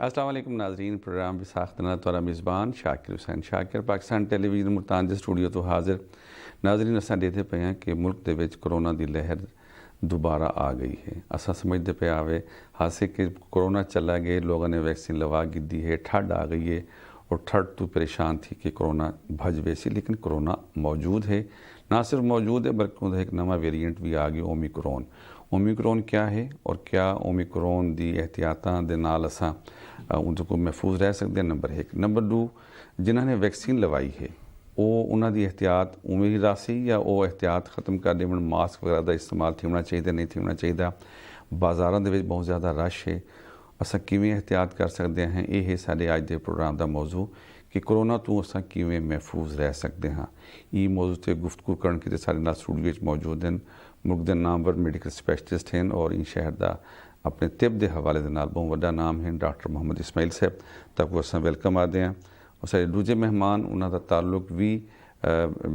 अस्सलाम वालेकुम नाज़रीन। प्रोग्राम विसाख्तना तौरा मेज़बान शाकिर हुसैन शाकिर पाकिस्तान टेलीविजन मुल्तान दे स्टूडियो तो हाजिर। नाज़रीन असां देखते पे हैं कि मुल्क दे विच कोरोना दी लहर दोबारा आ गई है। असां समझते पे आवे हासे कि कोरोना चला गए, लोगों ने वैक्सीन लवा दी है, ठंड आ गई है और ठंड तो परेशान थी कि कोरोना भज वैसी, लेकिन कोरोना मौजूद है। ना सिर्फ मौजूद है बल्कि एक नवा वेरिएंट भी आ गया ओमिक्रॉन। ओमिक्रॉन क्या है और क्या ओमिक्रॉन दी एहतियातां दे नाल असां उनके को महफूज रह सकते हैं। नंबर एक। नंबर दो, जिन्होंने वैक्सीन लवाई है वो उन्होंने एहतियात उमें ही रासी या वो एहतियात ख़त्म कर देवन मास्क वगैरह का इस्तेमाल होना चाहिए नहीं होना चाहिए। बाज़ारों के बहुत ज़्यादा रश है, असां किवें एहतियात कर सकते हैं। ये है साडे अज के प्रोग्राम का मौजू कि कोरोना तो असां किवें महफूज रह सकते हाँ। ये मौजू से गुफ्तगू करने के सारे नाल स्टूडियो मौजूद हैं मुल्क के नामवर मैडिकल स्पैशलिस्ट हैं और इन शहर का अपने तिब के हवाले के नाल बहुत वड्डा नाम है डॉक्टर मोहम्मद इस्माइल साहब। तक वो असां वेलकम आते हैं। और सारे दूजे मेहमान उन्होंने ताल्लुक भी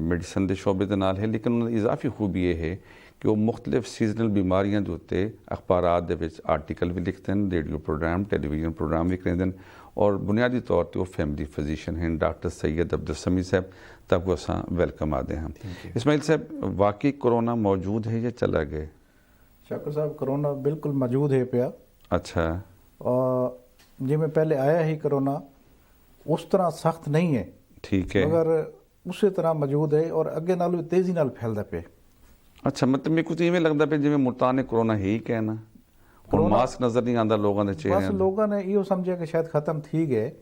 मेडिसन के शोबे के नाल है, लेकिन उन्होंने इजाफी खूबी ये है कि वो मुख्तलिफ सीजनल बीमारियों के उत्ते अखबारात दे विच आर्टिकल भी लिखते हैं, रेडियो प्रोग्राम टेलीविजन प्रोग्राम भी करते हैं और बुनियादी तौर पर वो फैमिली फिजिशियन हैं डॉक्टर सैयद अब्दुल समी साहब। तक वो असां वेलकम आते हैं। इस्माइल साहब, वाकई कोरोना मौजूद है या चला गए? शाकिर साहब, कोरोना बिल्कुल मौजूद है पिया। अच्छा। और जिमें पहले आया ही कोरोना उस तरह सख्त नहीं है, ठीक है, मगर उस तरह मौजूद है और अगे नालों भी तेजी नाल फैलदा पे। अच्छा, मतलब मेरे को तो इवें लगता पे जिवें मुल्तान ने कोरोना है ही कहना और मास्क नजर नहीं आता लोगों के चेहरे। बस लोगों ने यो समझा कि शायद खत्म थी गए,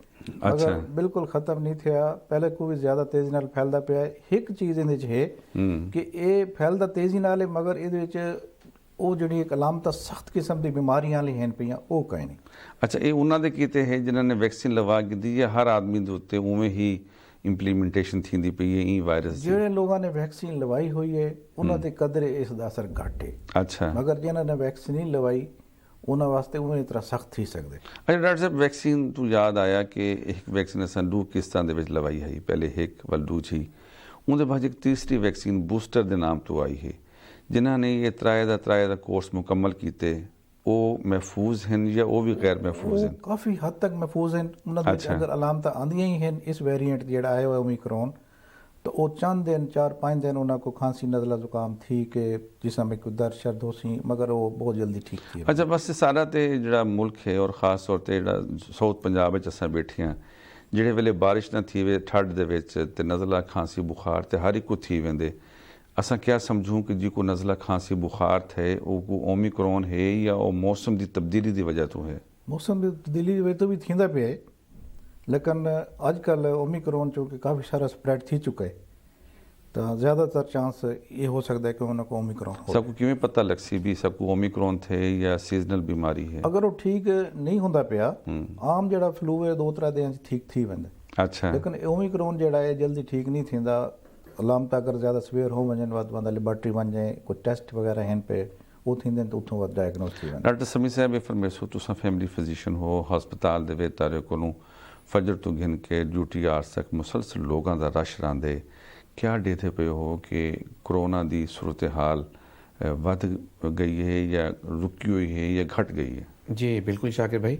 मगर बिल्कुल खत्म नहीं थिया। पहले को भी ज्यादा तेजी नाल फैलदा पे। एक चीज इहदे च है कि ये फैलदा तेजी नाल है, मगर इहदे च ਉਹ ਜਿਹੜੀ ਇੱਕ ਅਲਾਮਤ ਸਖਤ ਕਿਸਮ ਦੀ ਬਿਮਾਰੀਆਂ ਲਈ ਹਨ ਪਈਆਂ ਉਹ ਕਹੇ ਨਹੀਂ। ਅੱਛਾ, ਇਹ ਉਹਨਾਂ ਦੇ ਕੀਤੇ ਹੈ ਜਿਨ੍ਹਾਂ ਨੇ ਵੈਕਸੀਨ ਲਵਾ ਕੀਤੀ ਹੈ ਹਰ ਆਦਮੀ ਦੇ ਉੱਤੇ ਉਵੇਂ ਹੀ ਇੰਪਲੀਮੈਂਟੇਸ਼ਨ ਥੀਂਦੀ ਪਈ ਹੈ ਇਹ ਵਾਇਰਸ ਦੀ? ਜਿਹੜੇ ਲੋਕਾਂ ਨੇ ਵੈਕਸੀਨ ਲਵਾਈ ਹੋਈ ਹੈ ਉਹਨਾਂ ਦੇ ਕਦਰੇ ਇਸ ਦਾ ਅਸਰ ਘੱਟ ਹੈ। ਅੱਛਾ, ਮਗਰ ਜਿਨ੍ਹਾਂ ਨੇ ਵੈਕਸੀਨ ਨਹੀਂ ਲਵਾਈ ਉਹਨਾਂ ਵਾਸਤੇ ਉਵੇਂ ਤਰ੍ਹਾਂ ਸਖਤ ਥੀ ਸਕਦੇ। ਅੱਛਾ ਡਾਕਟਰ ਸਾਹਿਬ, ਵੈਕਸੀਨ ਤੋਂ ਯਾਦ ਆਇਆ ਕਿ ਇੱਕ ਵੈਕਸੀਨ ਅਸਾਂ ਦੋ ਕਿਸ਼ਤਾਂ ਦੇ ਵਿੱਚ ਲਵਾਈ ਹੈ। ਪਹਿਲੇ ਇੱਕ ਵੱਲ ਸੀ, ਉਹਦੇ ਬਾਅਦ ਇੱਕ ਤੀਸਰੀ ਵੈਕਸੀਨ ਬੂਸਟਰ ਦੇ ਨਾਮ ਤੋਂ ਆਈ ਹੈ। जिन्होंने ये त्राए का कोर्स मुकम्मल किए वो महफूज हैं या वो भी गैर महफूज हैं? काफ़ी हद तक महफूज हैं। उन्होंने अगर अलामत आंदियां ही हैं इस वेरिएंट जोड़ा आया हुआ ओमिक्रॉन, तो वो चंद दिन 4-5 दिन उन्होंने को खांसी नज़ला जुकाम थी कि जिसमें कोई दर्द शर्द हो सी, मगर वो बहुत जल्दी ठीक थी। अच्छा, बस सारा तो जो मुल्क है और ख़ास तौर पर जो साउथ पंजाब असां बैठे हैं, जिहड़े वेले बारिश ना थी वे ठंड दे विच ते नज़ला खांसी बुखार ते हर एक को थी वेंदे। असां क्या समझूं कि जी को नज़ला खांसी बुखार थे वो ओमिक्रॉन है या वो मौसम की तब्दीली की वजह तो है? मौसम की तब्दीली की वजह तो भी थींदा पे है, लेकिन अजकल ओमिक्रॉन चूँकि काफ़ी सारा स्प्रेड थी चुका है, तो ज़्यादातर चांस ये हो सकता है कि उन्होंने ओमिक्रॉन हो। सबको किवें पता लग सी भी सबको ओमिक्रॉन थे या सीजनल बीमारी है? अगर वो ठीक नहीं होंदा पिया, आम जड़ा फ्लू है 2-3 दिन ठीक थी वेंदा। अच्छा, लेकिन ओमिक्रॉन जड़ा है जल्दी ठीक नहीं थींदा। अलामत अगर ज़्यादा सवेर हो वजन वध बंदा लेबॉर्टरी वन जाए, कोई टेस्ट वगैरह हैं पे वो थींदे तो उतों वध डायग्नोस थी वेंदा। डॉक्टर समी साहब, ये फरमेसो तुसां फैमिली फिजिशियन हो, हस्पताल दे विच तारे कोलों फजर तो गिन के ड्यूटी आवर्स तक मुसलसल लोगों का रश रहिंदे, क्या देते पे हो कि कोरोना की सूरत हाल वध गई है या रुकी हुई है या घट गई है? जी बिल्कुल शाकिर भाई,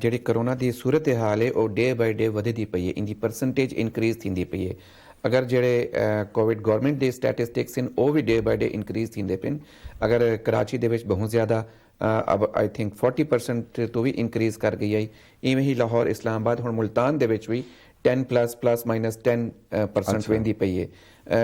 जी कोरोना की सूरत हाल है वो डे बाय डे वधदी पई है, इनकी परसेंटेज इनक्रीज थींदी पई है। अगर जेड़े कोविड गवर्नमेंट के स्टैटिस्टिक्स हैं वो भी डे बाय डे इनक्रीज थींदे पिन। अगर कराची दे विच बहुत ज़्यादा अब आई थिंक 40% तो भी इनक्रीज कर गई है। इवें ही लाहौर इस्लामाबाद हुण मुल्तान दे विच भी 10++-10% वेंदी पई है।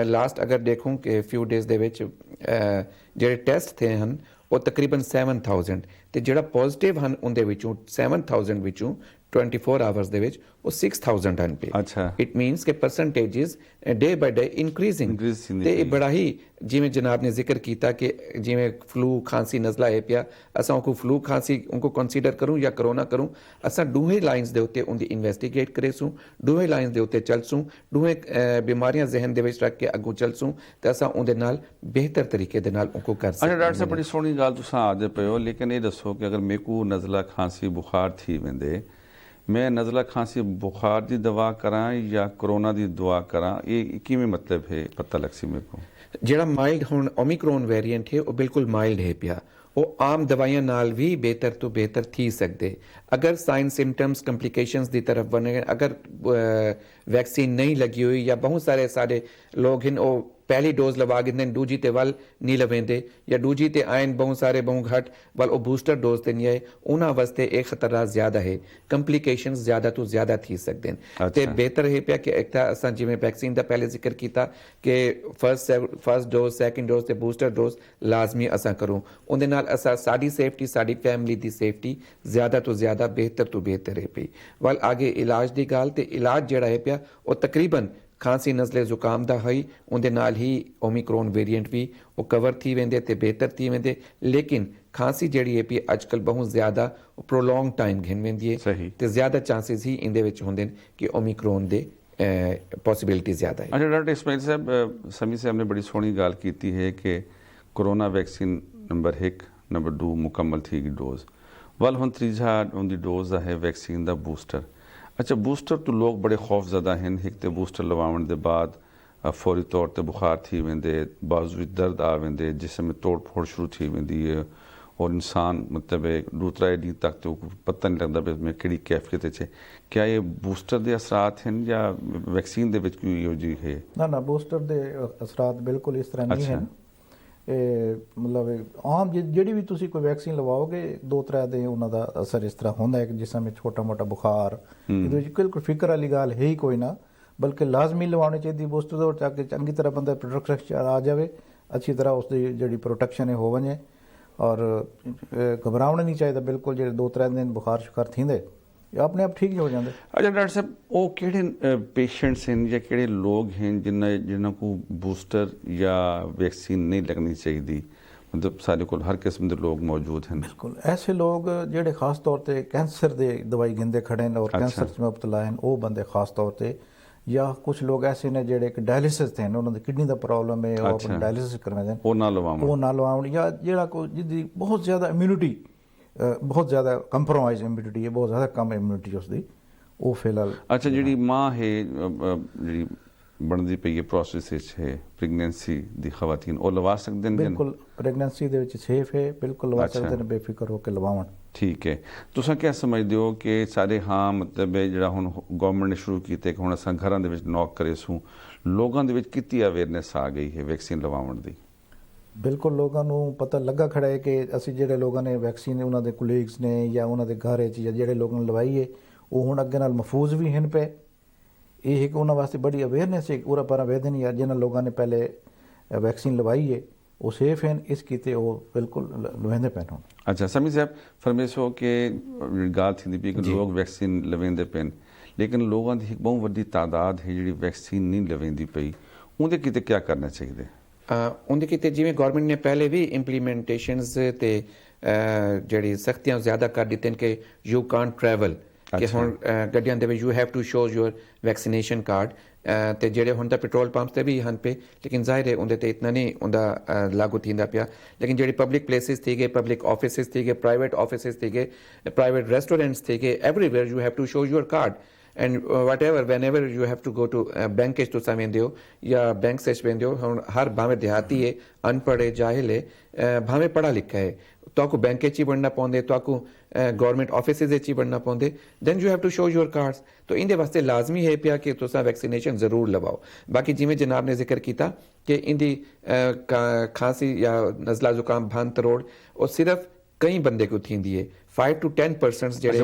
लास्ट अगर देखूँ कि फ्यू डेज दे विच जेड़े टेस्ट थे हैं वो तकरीबन 7000 ते जेड़ा पॉजिटिव हैं उनदे विचों 7000 विचों 24 आवर्स दे विच वो 6000 हैं पे। अच्छा, इट मीनस के percentages day by day increasing ते बड़ा ही जिमें जनाब ने जिक्र किया कि जिमें फ्लू खांसी नज़ला है पिया, असां उनको फ्लू खांसी उनको कंसीडर करूँ या कोरोना करूँ, असां दूहें लाइन्स दे उत्ते उनकी इन्वेस्टिगेट करेसूँ, दूहें लाइन्स दे उत्ते चलसूँ, दूहें बीमारियां जहन दे विच रख के अगों चलसूँ ते असां उनदे नाल बेहतर तरीके दे नाल उनको कर सकते। अच्छा डॉक्टर साहब, बड़ी सोहनी गल तुसां आखदे पे हो, लेकिन ये दसो कि अगर मेरे को नज़ला खांसी बुखार थी वेंदे, मैं नज़ला खांसी बुखार की दवा करा या कोरोना की दवा करा, ये किवें मतलब है पता लग सी मेरे को? जेड़ा माइल्ड हुण ओमिक्रॉन वेरिएंट है वो बिल्कुल माइल्ड है पिया, ਉਹ ਆਮ ਦਵਾਈਆਂ ਨਾਲ ਵੀ ਬਿਹਤਰ ਤੋਂ ਬਿਹਤਰ ਥੀ ਸਕਦੇ। ਅਗਰ ਸਾਈਨ ਸਿੰਪਟਮਸ ਕੰਪਲਿਕੇਸ਼ਨਸ ਦੀ ਤਰਫ ਬਣੇ, ਅਗਰ ਵੈਕਸੀਨ ਨਹੀਂ ਲੱਗੀ ਹੋਈ ਜਾਂ ਬਹੁਤ ਸਾਰੇ ਸਾਡੇ ਲੋਕ ਹਨ ਉਹ ਪਹਿਲੀ ਡੋਜ਼ ਲਵਾ ਕੇ ਦੂਜੀ ਤੇ ਵੱਲ ਨਹੀਂ ਲਵੇਂਦੇ ਜਾਂ ਦੂਜੀ ਤੇ ਆਇਨ ਬਹੁਤ ਸਾਰੇ ਬਹੁਤ ਘੱਟ ਵੱਲ ਉਹ ਬੂਸਟਰ ਡੋਜ਼ ਤੇ ਨਹੀਂ ਆਏ, ਉਹਨਾਂ ਵਾਸਤੇ ਇਹ ਖਤਰਾ ਜ਼ਿਆਦਾ ਹੈ, ਕੰਪਲਿਕੇਸ਼ਨਸ ਜ਼ਿਆਦਾ ਤੋਂ ਜ਼ਿਆਦਾ ਥੀ ਸਕਦੇ ਨੇ। ਤੇ ਬਿਹਤਰ ਇਹ ਪਿਆ ਕਿ ਇੱਕ ਤਾਂ ਅਸਾਂ ਜਿਵੇਂ ਵੈਕਸੀਨ ਦਾ ਪਹਿਲੇ ਜ਼ਿਕਰ ਕੀਤਾ ਕਿ ਫਸਟ ਡੋਜ਼, ਸੈਕਿੰਡ ਡੋਜ਼ ਤੇ ਬੂਸਟਰ ਡੋਜ਼ ਲਾਜ਼ਮੀ ਅਸਾਂ ਕਰੂੰ। ਉਹਦੇ ਨਾਲ ਅਸਾਂ ਸਾਡੀ ਸੇਫਟੀ, ਸਾਡੀ ਫੈਮਿਲੀ ਦੀ ਸੇਫਟੀ ਜ਼ਿਆਦਾ ਤੋਂ ਜ਼ਿਆਦਾ ਬਿਹਤਰ ਤੋਂ ਬਿਹਤਰ ਹੈ ਪਈ। ਵੱਲ ਆਗੇ ਇਲਾਜ ਦੀ ਗੱਲ, ਤੇ ਇਲਾਜ ਜਿਹੜਾ ਹੈ ਪਿਆ ਉਹ ਤਕਰੀਬਨ ਖਾਂਸੀ ਨਜ਼ਲੇ ਜ਼ੁਕਾਮ ਦਾ ਹੈ, ਉਹਦੇ ਨਾਲ ਹੀ ਓਮਿਕਰੋਨ ਵੇਰੀਐਂਟ ਵੀ ਉਹ ਕਵਰ ਥੀ वेंदे ਤੇ ਬਿਹਤਰ ਥੀ वेंदे। ਲੇਕਿਨ ਖਾਂਸੀ ਜਿਹੜੀ ਹੈ ਪਈ ਅੱਜ ਕੱਲ੍ਹ ਬਹੁਤ ਜ਼ਿਆਦਾ ਪ੍ਰੋਲੋਂਗ ਟਾਈਮ ਘਿਨ वेंदी ਹੈ ਤੇ ਜ਼ਿਆਦਾ ਚਾਂਸਸ ਹੀ ਇਹਦੇ ਵਿੱਚ ਹੁੰਦੇ ਨੇ ਕਿ ਓਮਿਕਰੋਨ ਦੇ ਪੋਸੀਬਿਲਿਟੀ ਜ਼ਿਆਦਾ ਹੈ। ਅੱਛਾ ਡਾਕਟਰ ਇਸਮਾइल ਸਾਹਿਬ, ਸਮੀ ਸਾਹਿਬ ਨੇ ਬੜੀ ਸੋਹਣੀ ਗੱਲ ਕੀਤੀ ਹੈ ਕਿ ਕੋਰੋਨਾ ਵੈਕਸੀਨ ਨੰਬਰ 1 ਨੰਬਰ 2 ਮੁਕੰਮਲ ਥੀ ਗਈ ਡੋਜ਼ ਵੱਲ ਹੁਣ ਤੀਜਾ ਉਹਦੀ ਡੋਜ਼ ਦਾ ਹੈ ਵੈਕਸੀਨ ਦਾ ਬੂਸਟਰ। अच्छा बूस्टर तो लोग बड़े खौफजदा हैं, एक तो बूस्टर लवावन के बाद फौरी तौर पर बुखार थी वेंदे, बाजू में दर्द आ वेंदे, जिसम में तोड़ फोड़ शुरू थी वेंदी है और इंसान मतलब दूसरा डी तक तो पता नहीं लगता भी मैं किहड़ी कैफियत है। क्या ये बूस्टर के असरात हैं या वैक्सीन दे विच कोई जी है? ना बूस्टर के असरात बिल्कुल इस तरह नहीं हैं। मतलब आम ਜਿਹੜੀ ਵੀ ਤੁਸੀਂ ਕੋਈ ਵੈਕਸੀਨ ਲਵਾਓਗੇ ਦੋ ਤਰ੍ਹਾਂ ਦੇ ਉਹਨਾਂ ਦਾ ਅਸਰ ਇਸ ਤਰ੍ਹਾਂ ਹੁੰਦਾ ਹੈ ਕਿ ਜਿਸ ਸਮੇਂ ਛੋਟਾ ਮੋਟਾ ਬੁਖਾਰ, ਇਹਦੇ ਵਿੱਚ ਬਿਲਕੁਲ ਫਿਕਰ ਵਾਲੀ ਗੱਲ ਹੈ ਹੀ ਕੋਈ ਨਾ, ਬਲਕਿ ਲਾਜ਼ਮੀ ਲਵਾਉਣੀ ਚਾਹੀਦੀ ਬੂਸਟਰ ਦੌਰ ਤੱਕ ਕਿ ਚੰਗੀ ਤਰ੍ਹਾਂ ਬੰਦਾ ਪ੍ਰੋਟੈਕਸ਼ਨ ਆ ਜਾਵੇ, ਅੱਛੀ ਤਰ੍ਹਾਂ ਉਸ ਦੀ ਜਿਹੜੀ ਪ੍ਰੋਟੈਕਸ਼ਨ ਹੈ ਹੋ ਵਣੇ ਔਰ ਘਬਰਾਉਣਾ ਨਹੀਂ ਚਾਹੀਦਾ ਬਿਲਕੁਲ। ਜਿਹੜੇ ਦੋ ਤਰ੍ਹਾਂ ਦਿਨ ਬੁਖਾਰ ਸ਼ੁਖਾਰ ਥੀਂਦੇ ਆਪਣੇ ਆਪ ਠੀਕ ਹੋ ਜਾਂਦੇ। अच्छा डॉक्टर साहब, वो किहड़े पेशेंट्स हैं या किहड़े लोग हैं जिन्हों को बूस्टर या वैक्सीन नहीं लगनी चाहिए? मतलब सारे को हर किस्म के लोग मौजूद हैं। बिल्कुल ऐसे लोग ਜਿਹੜੇ ਖਾਸ ਤੌਰ ਤੇ ਕੈਂਸਰ ਦੇ ਦਵਾਈ ਗਿੰਦੇ ਖੜੇ ਨੇ ਔਰ ਕੈਂਸਰ 'ਚ ਮੁਬਤਲਾ ਹਨ, ਉਹ ਬੰਦੇ ਖਾਸ ਤੌਰ ਤੇ, ਜਾਂ ਕੁਝ ਲੋਕ ਐਸੇ ਨੇ ਜਿਹੜੇ ਕਿ ਡਾਇਲਿਸਿਸ ਤੇ ਹਨ, ਉਹਨਾਂ ਦੀ ਕਿਡਨੀ ਦਾ ਪ੍ਰੋਬਲਮ ਹੈ, ਉਹ ਆਪਣਾ ਡਾਇਲਿਸਿਸ ਕਰਵਾਉਂਦੇ ਨੇ, ਉਹ ਨਾ ਲਵਾਉਣ। ਜਾਂ ਜਿਹੜਾ ਕੋਈ ਜਿਹਦੀ ਬਹੁਤ ਜ਼ਿਆਦਾ ਇਮਿਊਨਿਟੀ, बहुत ज़्यादा कंप्रोमाइज इम्यूनिटी है, बहुत ज़्यादा कम इम्यूनिटी उसकी, वो फिलहाल। अच्छा जी माँ है जी बनती पई है प्रोसेस है प्रेगनेंसी दी खवातीन ਉਹ ਲਵਾ ਸਕਦੇ ਨੇ? ਬਿਲਕੁਲ ਪ੍ਰੈਗਨੈਂਸੀ ਦੇ ਵਿੱਚ ਸੇਫ ਹੈ, ਬਿਲਕੁਲ ਲਵਾ ਸਕਦੇ ਨੇ ਬੇਫਿਕਰ ਹੋ ਕੇ ਲਵਾਉਣ। ਠੀਕ ਹੈ। ਤੁਸੀਂ ਕੀ ਸਮਝਦੇ ਹੋ ਕਿ ਸਾਰੇ ਹਾਂ ਮਤਲਬ ਜਿਹੜਾ ਹੁਣ ਗਵਰਨਮੈਂਟ ਨੇ ਸ਼ੁਰੂ ਕੀਤਾ ਕਿ ਹੁਣ ਅਸਾਂ ਘਰਾਂ ਦੇ ਵਿੱਚ ਨੌਕ ਕਰੇ ਸੂ, ਲੋਕਾਂ ਦੇ ਵਿੱਚ ਕਿੰਨੀ ਅਵੇਅਰਨੈਸ ਆ ਗਈ ਹੈ ਵੈਕਸੀਨ ਲਵਾਉਣ ਦੀ? ਬਿਲਕੁਲ ਲੋਕਾਂ ਨੂੰ ਪਤਾ ਲੱਗਾ ਖੜਾ ਹੈ ਕਿ ਅਸੀਂ ਜਿਹੜੇ ਲੋਕਾਂ ਨੇ ਵੈਕਸੀਨ ਉਹਨਾਂ ਦੇ ਕੋਲੀਗਸ ਨੇ ਜਾਂ ਉਹਨਾਂ ਦੇ ਘਰ 'ਚ ਜਾਂ ਜਿਹੜੇ ਲੋਕਾਂ ਨੂੰ ਲਵਾਈ ਹੈ ਉਹ ਹੁਣ ਅੱਗੇ ਨਾਲ ਮਹਿਫੂਜ਼ ਵੀ ਹਨ ਪਏ। ਇਹ ਇੱਕ ਉਹਨਾਂ ਵਾਸਤੇ ਬੜੀ ਅਵੇਅਰਨੈਸ ਹੈ ਪੂਰਾ ਪਰ ਵੇਦਨ ਯਾਰ ਜਿਹਨਾਂ ਲੋਕਾਂ ਨੇ ਪਹਿਲੇ ਵੈਕਸੀਨ ਲਵਾਈ ਹੈ ਉਹ ਸੇਫ ਹਨ, ਇਸ ਕੀਤੇ ਉਹ ਬਿਲਕੁਲ ਲਵੇਂਦੇ ਪੈਣ ਹੁਣ। ਅੱਛਾ ਸਮੀ ਸਾਹਿਬ ਫਰਮੇਸੋ ਕਿ ਗੱਲ ਥੀਂਦੀ ਪਈ ਕਿ ਲੋਕ ਵੈਕਸੀਨ ਲਵੇਂਦੇ ਪੈਣ, ਲੇਕਿਨ ਲੋਕਾਂ ਦੀ ਇੱਕ ਬਹੁਤ ਵੱਡੀ ਤਾਦਾਦ ਹੈ ਜਿਹੜੀ ਵੈਕਸੀਨ ਨਹੀਂ ਲਵੇਂਦੀ ਪਈ, ਉਹਦੇ ਕਿਤੇ ਕੀ ਕਰਨਾ ਚਾਹੀਦਾ? ਉਹਦੇ ਕਿਤੇ ਜਿਵੇਂ ਗਵਰਨਮੈਂਟ ਨੇ ਪਹਿਲੇ ਵੀ ਇੰਪਲੀਮੈਂਟੇਸ਼ਨਸ ਤੇ ਜਿਹੜੀ ਸਖਤੀਆਂ ਜ਼ਿਆਦਾ ਕਰ ਦਿੱਤੀਆਂ ਕਿ ਯੂ ਕਾਂਟ ਟਰੈਵਲ, ਕਿ ਹੁਣ ਗੱਡੀਆਂ ਦੇ ਵਿੱਚ you have to show your vaccination card, ਤੇ ਜਿਹੜੇ ਹੁਣ ਤਾਂ ਪੈਟਰੋਲ ਪੰਪਸ ਤੇ ਵੀ ਹਨ ਪਏ, ਲੇਕਿਨ ਜ਼ਾਹਿਰ ਹੈ ਉਹਦੇ ਤੇ ਇਤਨਾ ਨਹੀਂ ਉਹਦਾ ਲਾਗੂ ਥੀਂਦਾ ਪਿਆ। ਲੇਕਿਨ ਜਿਹੜੀ ਪਬਲਿਕ ਪਲੇਸਿਸ ਥੀ ਗਏ, ਪਬਲਿਕ ਆਫਿਸਿਸ ਥੀ ਗਏ, ਪ੍ਰਾਈਵੇਟ ਆਫਿਸਿਸ ਥੀ ਗਏ, ਪ੍ਰਾਈਵੇਟ ਰੈਸਟੋਰੈਂਟਸ ਥੀ ਗਏ, everywhere you have to show your card and whatever whenever you have to go to bank to ਸਮਝਦੇ ਹੋ ਜਾਂ ਬੈਂਕ ਸੈਚ ਪੈਂਦੇ ਹੋ। ਹੁਣ ਹਰ ਭਾਵੇਂ ਦਿਹਾਤੀ ਹੈ, ਅਨਪੜ੍ਹ ਹੈ, ਜਾਹਿਲ ਹੈ, ਭਾਵੇਂ ਪੜ੍ਹਾ ਲਿਖਾ ਹੈ, ਤੁਹਾਨੂੰ ਬੈਂਕ 'ਚ ਹੀ ਬਣਨਾ ਪਾਉਂਦੇ, ਤੁਹਾਨੂੰ ਗੌਰਮੈਂਟ ਆਫਿਸਿਸ 'ਚ ਹੀ ਬਣਨਾ ਪਾਉਂਦੇ, then you have to show your cards. ਤਾਂ ਇਹਦੇ ਵਾਸਤੇ ਲਾਜ਼ਮੀ ਹੈ ਪਿਆ ਕਿ ਤੁਸੀਂ ਵੈਕਸੀਨੇਸ਼ਨ ਜ਼ਰੂਰ ਲਵਾਓ। ਬਾਕੀ ਜਿਵੇਂ ਜਨਾਬ ਨੇ ਜ਼ਿਕਰ ਕੀਤਾ ਕਿ ਇਹਦੀ ਖਾਂਸੀ ਜਾਂ ਨਜ਼ਲਾ ਜ਼ੁਕਾਮ ਭੰਨ ਤਰੋੜ ਉਹ ਸਿਰਫ ਕਈ ਬੰਦੇ ਕੋ ਥੀਂਦੀ ਹੈ। 5 to 10% ਜਿਹੜੇ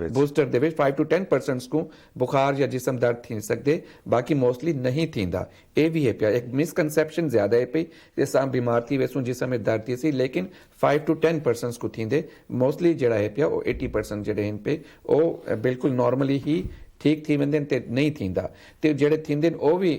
ਬੂਸਟਰ ਦੇ ਵਿੱਚ 5 to 10% ਨੂੰ ਬੁਖਾਰ ਜਾਂ ਜਿਸਮ ਦਰਦ ਥੀ ਸਕਦੇ, ਬਾਕੀ ਮੋਸਟਲੀ ਨਹੀਂ ਥੀਂਦਾ। ਇਹ ਵੀ ਹੈ ਪਿਆ ਇੱਕ ਮਿਸਕਨਸੈਪਸ਼ਨ ਜ਼ਿਆਦਾ ਹੈ ਪਈ ਜਿਸ ਤਰ੍ਹਾਂ ਬਿਮਾਰ ਥੀ ਵੈਸੋਂ ਜਿਸਮ ਵਿੱਚ ਦਰਦ ਥੀ ਸੀ, ਲੇਕਿਨ 5 to 10% ਕੋ ਥੀਂਦੇ। ਮੋਸਟਲੀ ਜਿਹੜਾ ਹੈ ਪਿਆ ਉਹ 80% ਜਿਹੜੇ ਹਨ ਪਏ ਉਹ ਬਿਲਕੁਲ ਨੋਰਮਲੀ ਹੀ ਠੀਕ थी वेंदे ते नहीं थींदा। ते जेड़े थींदे ओ भी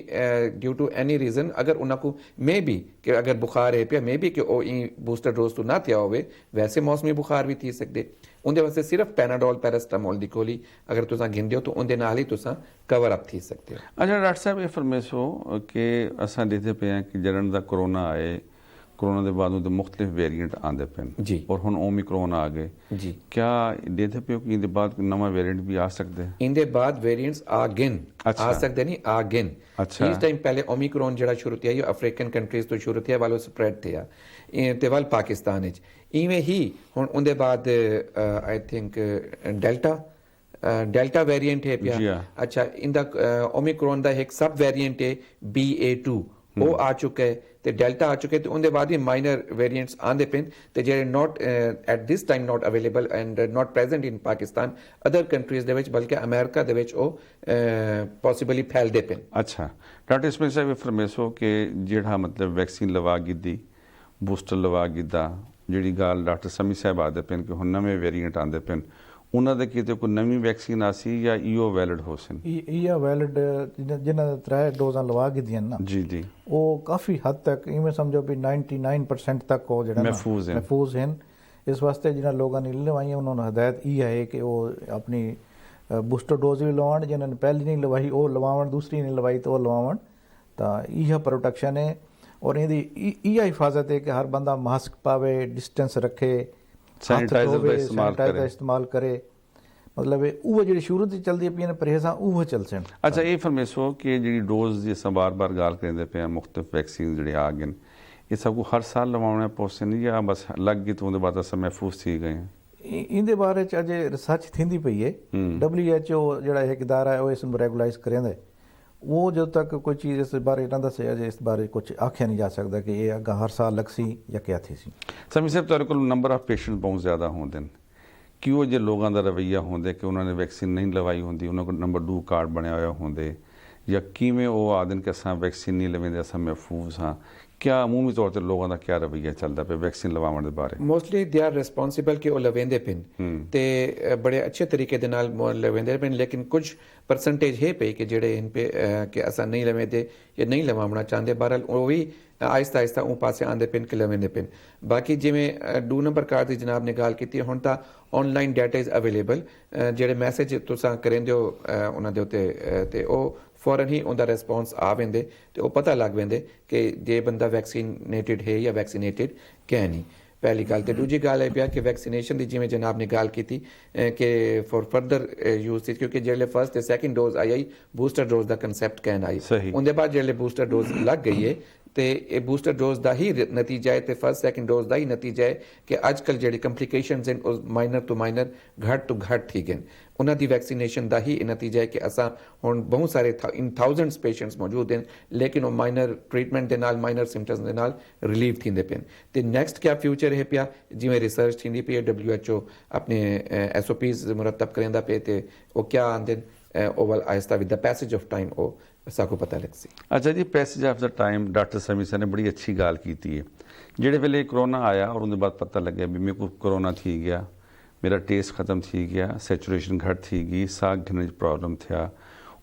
ड्यू टू एनी रीजन अगर उन्हां को मे बी कि अगर बुखार है पिया मे बी कि ओ बूस्टर डोज तो ना थिया होवे, वैसे मौसमी बुखार भी थी सकदे। उनदे वास्ते सिर्फ पैनाडोल पैरास्टामोल दी गोली अगर तुसां गिनदे हो तो उनदे नाल ही तुसां कवर अप थी सकदे हो। अच्छा डॉक्टर साहब ये फरमेसो कि असां देखते पे हैं कि जड़न दा कोरोना आए कोरोना के बाद ਉਹਦੇ ਮੁxtਲਿਫ ਵੇਰੀਐਂਟ ਆਉਂਦੇ ਪਏ जी ਔਰ ਹੁਣ ਓਮਿਕਰੋਨ ਆ ਗਏ जी क्या ਦੇਖਦੇ ਪਿਓ ਕਿ ਇਹਦੇ ਬਾਅਦ ਨਵਾਂ ਵੇਰੀਐਂਟ ਵੀ ਆ ਸਕਦਾ ਹੈ इनके बाद वेरिएंट्स आगिन अच्छा। आ सकते नहीं आगिन अच्छा। इस टाइम पहले ओमिक्रॉन जड़ा शुरू थी अफ्रीकन कंट्रीज तो शुरू थी वालों स्प्रेड थे ते वाल पाकिस्तान इवें ही हुन उनके बाद आई थिंक डेल्टा वेरिएंट है जी पिया हाँ। अच्छा इंदा ओमिक्रॉन दा एक सब वेरिएंट है BA2 वो आ चुका है ਤੇ ਡੈਲਟਾ ਆ ਚੁੱਕੇ ਤੇ ਉਹਦੇ ਬਾਅਦ ਵੀ ਮਾਈਨਰ ਵੇਰੀਐਂਟਸ ਆਂਦੇ ਪਏ ਤੇ ਜਿਹੜੇ not at this time not available and not present in Pakistan other countries ਦੇ ਵਿੱਚ ਬਲਕਿ ਅਮਰੀਕਾ ਦੇ ਵਿੱਚ ਉਹ ਪੋਸੀਬਲੀ ਫੈਲਦੇ ਪਏ ਅੱਛਾ ਡਾਕਟਰ ਇਸਮਾਈਲ ਸਾਹਿਬ ਫਰਮੇਸੋ ਕਿ ਜਿਹੜਾ ਮਤਲਬ ਵੈਕਸੀਨ ਲਵਾ ਗਿੱਦੀ ਬੂਸਟਰ ਲਵਾ ਗਿੱਦਾ ਜਿਹੜੀ ਗੱਲ ਡਾਕਟਰ ਸਮੀ ਸਾਹਿਬ ਆਦੇ ਪਏ ਕਿ ਹੁਣ ਨਵੇਂ ਵੇਰੀਐਂਟ ਆਂਦੇ ਪਏ ਉਹਨਾਂ ਦੇ ਕਿਤੇ ਕੋਈ ਨਵੀਂ ਵੈਕਸੀਨ ਆਸੀ ਜਾਂ ਈਓ ਵੈਲਿਡ ਹੋ ਸਨ ਇਹ ਵੈਲਿਡ ਜਿਨ੍ਹਾਂ ਦੇ 3 ਡੋਜ਼ਾਂ ਲਵਾ ਗਈਆਂ ਨਾ ਜੀ ਜੀ ਉਹ ਕਾਫੀ ਹੱਦ ਤੱਕ ਇਵੇਂ ਸਮਝੋ ਵੀ 99% ਤੱਕ ਉਹ ਜਿਹੜਾ ਮਹਿਫੂਜ਼ ਹਨ ਇਸ ਵਾਸਤੇ ਜਿਹਨਾਂ ਲੋਕਾਂ ਨੇ ਲਵਾਈਆਂ ਉਹਨਾਂ ਨੂੰ ਹਦਾਇਤ ਇਹ ਹੈ ਕਿ ਉਹ ਆਪਣੀ ਬੂਸਟਰ ਡੋਜ਼ ਵੀ ਲਵਾਉਣ ਜਿਨ੍ਹਾਂ ਨੇ ਪਹਿਲੀ ਨਹੀਂ ਲਵਾਈ ਉਹ ਲਵਾਉਣ ਦੂਸਰੀ ਨਹੀਂ ਲਵਾਈ ਤਾਂ ਉਹ ਲਵਾਉਣ ਤਾਂ ਇਹ ਪ੍ਰੋਟੈਕਸ਼ਨ ਹੈ ਔਰ ਇਹਦੀ ਇਹ ਹਿਫਾਜ਼ਤ ਹੈ ਕਿ ਹਰ ਬੰਦਾ ਮਾਸਕ ਪਾਵੇ ਡਿਸਟੈਂਸ ਰੱਖੇ ਸੈਨੀਟਾਈਜ਼ਰ ਦਾ ਇਸਤੇਮਾਲ करे मतलब वो जी शुरू से चलती पे परहेजा वो चल सन अच्छा ये फरमेसो कि जी डोज जिस बार बार गाल करेंदे पे मुख्तलिफ वैक्सीन जो आ गए ये सब को हर साल लवाने पौसे नहीं या बस लग गई तो उनके बाद अस महफूज थी गए इनके बारे अजे रिसर्च थी पई है WHO जो एक इदारा है वो इस रेगुलाइज करेंदा वो जो तक कोई चीज़ इस बारे ना दसे अजे इस बारे कुछ आख्या नहीं जा सकता कि ये अगर हर साल लगसी या क्या थी सी समी साहब तेरे को नंबर ऑफ पेशेंट बहुत ज़्यादा होंगे ਕਿਉਂ ਜੇ ਲੋਕਾਂ ਦਾ ਰਵੱਈਆ ਹੁੰਦਾ ਕਿ ਉਹਨਾਂ ਨੇ ਵੈਕਸੀਨ ਨਹੀਂ ਲਵਾਈ ਹੁੰਦੀ ਉਹਨਾਂ ਕੋਲ ਨੰਬਰ 2 ਕਾਰਡ ਬਣਿਆ ਹੋਇਆ ਹੁੰਦੇ ਜਾਂ ਕਿਵੇਂ ਉਹ ਆਦਨ ਕਿ ਅਸਾਂ ਵੈਕਸੀਨ ਨਹੀਂ ਲਵੇਂਦੇ ਅਸਾਂ ਮਹਿਫੂਜ਼ ਹਾਂ ਕਿਆ ਅਮੂਮੀ ਤੌਰ ਤੇ ਲੋਕਾਂ ਦਾ ਕਿਆ ਰਵੱਈਆ ਚੱਲਦਾ ਪਿਆ ਵੈਕਸੀਨ ਲਵਾਉਣ ਦੇ ਬਾਰੇ ਮੋਸਟਲੀ ਦੇ ਆਰ ਰਿਸਪੌਂਸਿਬਲ ਕਿ ਉਹ ਲਵੇਂਦੇ ਪਿਨ ਤੇ ਬੜੇ ਅੱਛੇ ਤਰੀਕੇ ਦੇ ਨਾਲ ਲਵੇਂਦੇ ਪਿਨ ਲੇਕਿਨ ਕੁਝ ਪਰਸੈਂਟੇਜ ਹੈ ਪਈ ਕਿ ਜਿਹੜੇ ਇਨ ਪੇ ਕਿ ਅਸਾਂ ਨਹੀਂ ਲਵੇਂਦੇ ਜਾਂ ਨਹੀਂ ਲਵਾਉਣਾ ਚਾਹੁੰਦੇ ਬਹਰਹਾਲ ਉਹ ਵੀ ਆਹਿਸਤਾ ਆਹਿਸਤਾ ਉਹ ਪਾਸੇ ਆਉਂਦੇ ਪਿਨ ਕਿ ਲਵੇਂਦੇ ਪਿਨ ਬਾਕੀ ਜਿਵੇਂ 2 ਨੰਬਰ ਕਾਰਡ ਦੀ ਜਨਾਬ ਨੇ ਗੱਲ ਕੀਤੀ ਹੁਣ ਤਾਂ ਆਨਲਾਈਨ ਡਾਟਾ ਇਜ਼ ਅਵੇਲੇਬਲ ਜਿਹੜੇ ਮੈਸੇਜ ਤੁਸੀਂ ਕਰਿੰਦੇ ਹੋ ਉਹਨਾਂ ਦੇ ਉੱਤੇ ਤੇ ਉਹ ਫੌਰਨ ਹੀ ਉਹਦਾ ਰਿਸਪੌਂਸ ਆ ਵੈਂਦੇ ਤੇ ਉਹ ਪਤਾ ਲੱਗ ਵੈਂਦੇ ਕਿ ਜੇ ਬੰਦਾ ਵੈਕਸੀਨੇਟਿਡ ਹੈ ਜਾਂ ਵੈਕਸੀਨੇਟਿਡ ਕਿ ਨਹੀਂ ਪਹਿਲੀ ਗੱਲ ਤੇ ਦੂਜੀ ਗੱਲ ਇਹ ਪਿਆ ਕਿ ਵੈਕਸੀਨੇਸ਼ਨ ਦੀ ਜਿਵੇਂ ਜਨਾਬ ਨੇ ਗੱਲ ਕੀਤੀ ਕਿ ਫॉर ਫਰਦਰ ਯੂਜ਼ ਸੀ ਕਿਉਂਕਿ ਜਿਹੜੇ ਫਸਟ ਤੇ ਸੈਕੰਡ ਡੋਜ਼ ਆਈ ਬੂਸਟਰ ਡੋਜ਼ ਦਾ ਕਨਸੈਪਟ ਕਹਿਣ ਆਈ ਉਹਦੇ ਬਾਅਦ ਜਿਹੜੇ ਬੂਸਟਰ ਡੋਜ਼ ਲੱਗ ਗਈ ਹੈ ਤੇ ਇਹ ਬੂਸਟਰ ਡੋਜ਼ ਦਾ ਹੀ ਨਤੀਜਾ ਹੈ ਤੇ ਫਸਟ ਸੈਕੰਡ ਡੋਜ਼ ਦਾ ਹੀ ਨਤੀਜਾ ਹੈ ਕਿ ਅੱਜ ਕੱਲ੍ਹ ਜਿਹੜੀ ਕੰਪਲਿਕੇਸ਼ਨਸ ਹਨ ਉਹ ਮਾਈਨਰ ਤੋਂ ਮਾਈਨਰ ਘੱਟ ਤੋਂ ਘੱਟ ਠੀਕ ਹਨ ਉਹਨਾਂ ਦੀ ਵੈਕਸੀਨੇਸ਼ਨ ਦਾ ਹੀ ਨਤੀਜਾ ਹੈ ਕਿ ਅਸਾਂ ਹੁਣ ਬਹੁਤ ਸਾਰੇ ਇਨ ਥਾਊਜ਼ੈਂਡਸ ਪੇਸ਼ੈਂਟਸ ਮੌਜੂਦ ਹਨ ਲੇਕਿਨ ਉਹ ਮਾਈਨਰ ਟ੍ਰੀਟਮੈਂਟ ਦੇ ਨਾਲ ਮਾਈਨਰ ਸਿੰਪਟਮਸ ਦੇ ਨਾਲ ਰਿਲੀਵ ਥੀਂਦੇ ਪਏ ਤੇ ਨੈਕਸਟ ਕਿਆ ਫਿਊਚਰ ਹੈ ਪਿਆ ਜਿਵੇਂ ਰਿਸਰਚ ਥੀਂਦੀ ਪਈ ਹੈ WHO ਆਪਣੇ SOPs ਮੁਰਤਬ ਕਰੇਂਦਾ ਪਏ ਤੇ ਉਹ ਕਿਆ ਆਂਦੇ ਉਹ ਵੱਲ ਆਹਿਸਤਾ with the passage of time ਉਹ ਸਾਕੋ ਪਤਾ ਲੱਗ ਸੀ ਅੱਛਾ ਜੀ ਪੈਸੇਜ ਆਫ ਦਾ ਟਾਈਮ ਡਾਕਟਰ ਸਮੀ ਸਰ ਨੇ ਬੜੀ ਅੱਛੀ ਗੱਲ ਕੀਤੀ ਹੈ ਜਿਹੜੇ ਵੇਲੇ ਕਰੋਨਾ ਆਇਆ ਔਰ ਉਹਦੇ ਬਾਅਦ ਪਤਾ ਲੱਗਿਆ ਵੀ ਮੇਰੇ ਕੋ ਕਰੋਨਾ ਥੀ ਗਿਆ मेरा टेस्ट ख़त्म थी गया सैचुरेशन घट थी गई साग घिन प्रॉब्लम थिया